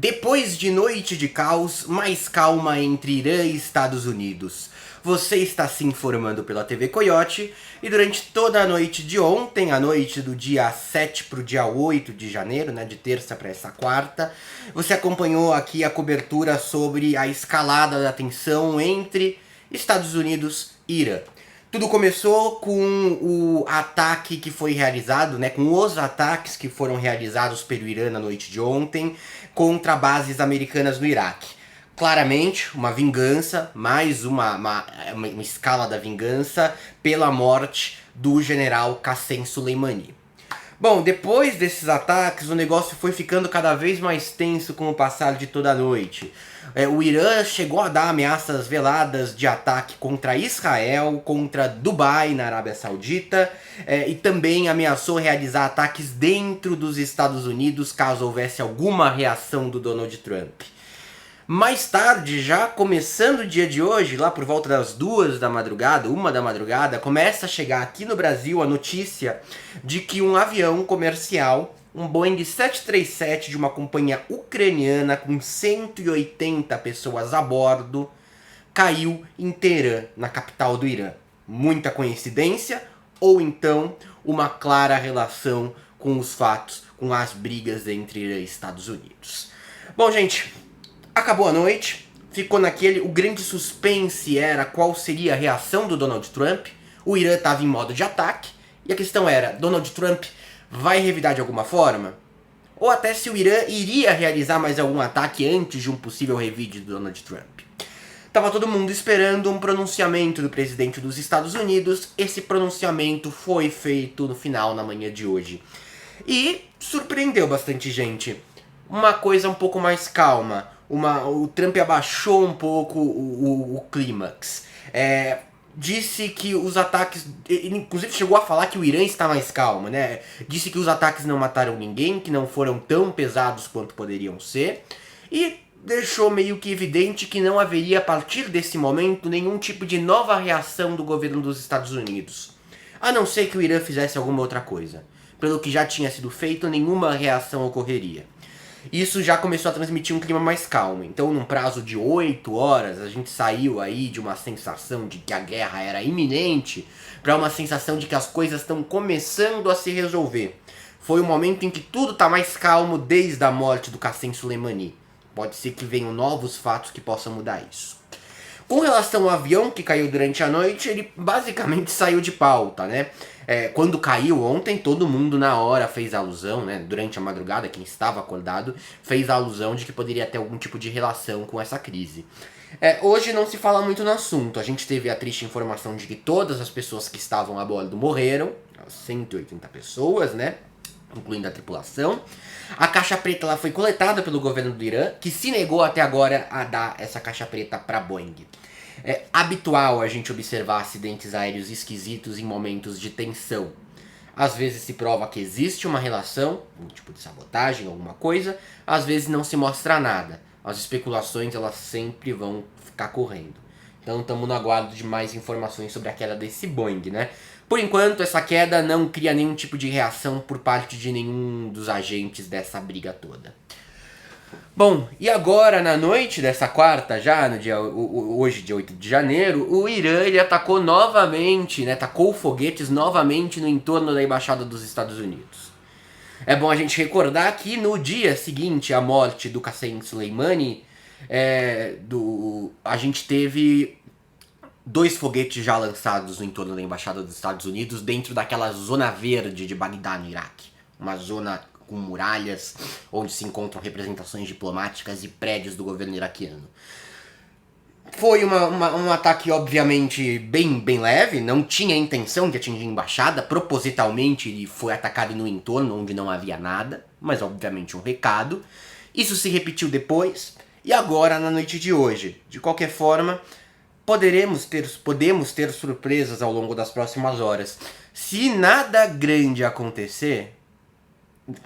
Depois de noite de caos, mais calma entre Irã e Estados Unidos. Você está se informando pela TV Coyote e durante toda a noite de ontem, a noite do dia 7 para o dia 8 de janeiro, né, de terça para essa quarta, você acompanhou aqui a cobertura sobre a escalada da tensão entre Estados Unidos e Irã. Tudo começou com o ataque que foi realizado, né, com os ataques que foram realizados pelo Irã na noite de ontem contra bases americanas no Iraque. Claramente, uma vingança, mais uma escala da vingança pela morte do general Qassem Soleimani. Bom, depois desses ataques, o negócio foi ficando cada vez mais tenso com o passar de toda a noite. O Irã chegou a dar ameaças veladas de ataque contra Israel, contra Dubai, na Arábia Saudita, e também ameaçou realizar ataques dentro dos Estados Unidos caso houvesse alguma reação do Donald Trump. Mais tarde, já começando o dia de hoje, lá por volta das 2 da madrugada, 1 da madrugada, começa a chegar aqui no Brasil a notícia de que um avião comercial, um Boeing 737 de uma companhia ucraniana com 180 pessoas a bordo, caiu em Teherã, na capital do Irã. Muita coincidência ou então uma clara relação com os fatos, com as brigas entre Irã e Estados Unidos. Bom, gente, acabou a noite, ficou naquele, o grande suspense era qual seria a reação do Donald Trump. O Irã estava em modo de ataque, e a questão era, Donald Trump vai revidar de alguma forma? Ou até se o Irã iria realizar mais algum ataque antes de um possível revide do Donald Trump. Tava todo mundo esperando um pronunciamento do presidente dos Estados Unidos, esse pronunciamento foi feito no final, na manhã de hoje. E surpreendeu bastante gente. Uma coisa um pouco mais calma. O Trump abaixou um pouco o clímax. Disse que os ataques... Ele inclusive chegou a falar que o Irã está mais calmo, né? Disse que os ataques não mataram ninguém, que não foram tão pesados quanto poderiam ser. E deixou meio que evidente que não haveria, a partir desse momento, nenhum tipo de nova reação do governo dos Estados Unidos. A não ser que o Irã fizesse alguma outra coisa. Pelo que já tinha sido feito, nenhuma reação ocorreria. Isso já começou a transmitir um clima mais calmo. Então, num prazo de 8 horas, a gente saiu aí de uma sensação de que a guerra era iminente para uma sensação de que as coisas estão começando a se resolver. Foi o momento em que tudo está mais calmo desde a morte do Qassem Soleimani. Pode ser que venham novos fatos que possam mudar isso. Com relação ao avião que caiu durante a noite, ele basicamente saiu de pauta, né? Quando caiu ontem, todo mundo na hora fez alusão, né? Durante a madrugada, quem estava acordado, fez a alusão de que poderia ter algum tipo de relação com essa crise. Hoje não se fala muito no assunto. A gente teve a triste informação de que todas as pessoas que estavam a bordo morreram, 180 pessoas, né? Incluindo a tripulação. A caixa preta ela foi coletada pelo governo do Irã, que se negou até agora a dar essa caixa preta para Boeing. É habitual a gente observar acidentes aéreos esquisitos em momentos de tensão. Às vezes se prova que existe uma relação, um tipo de sabotagem, alguma coisa, às vezes não se mostra nada. As especulações elas sempre vão ficar correndo. Então estamos no aguardo de mais informações sobre a queda desse Boeing, né? Por enquanto, essa queda não cria nenhum tipo de reação por parte de nenhum dos agentes dessa briga toda. Bom, e agora na noite dessa quarta, já no dia, hoje dia 8 de janeiro, o Irã ele atacou novamente, né, atacou foguetes novamente no entorno da Embaixada dos Estados Unidos. É bom a gente recordar que no dia seguinte à morte do Qassem Soleimani, a gente teve 2 foguetes já lançados no entorno da Embaixada dos Estados Unidos dentro daquela zona verde de Bagdá, no Iraque. Uma zona com muralhas, onde se encontram representações diplomáticas e prédios do governo iraquiano. Foi um ataque, obviamente, bem leve, não tinha intenção de atingir a embaixada, propositalmente ele foi atacado no entorno, onde não havia nada, mas obviamente um recado. Isso se repetiu depois, e agora na noite de hoje. De qualquer forma, podemos ter surpresas ao longo das próximas horas. Se nada grande acontecer,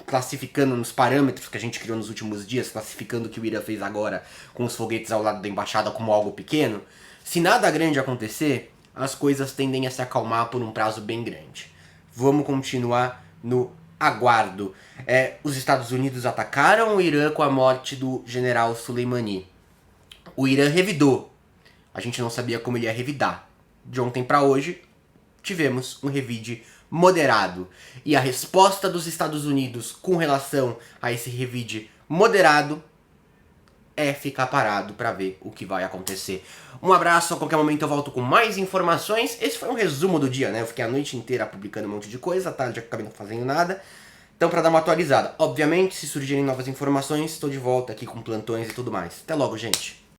classificando nos parâmetros que a gente criou nos últimos dias, classificando o que o Irã fez agora com os foguetes ao lado da embaixada como algo pequeno, se nada grande acontecer, as coisas tendem a se acalmar por um prazo bem grande. Vamos continuar no aguardo. Os Estados Unidos atacaram o Irã com a morte do general Soleimani. O Irã revidou. A gente não sabia como ele ia revidar. De ontem para hoje, tivemos um revide moderado. E a resposta dos Estados Unidos com relação a esse revide moderado é ficar parado para ver o que vai acontecer. Um abraço, a qualquer momento eu volto com mais informações. Esse foi um resumo do dia, né? Eu fiquei a noite inteira publicando um monte de coisa, à tarde eu acabei não fazendo nada. Então, para dar uma atualizada, obviamente, se surgirem novas informações, estou de volta aqui com plantões e tudo mais. Até logo, gente!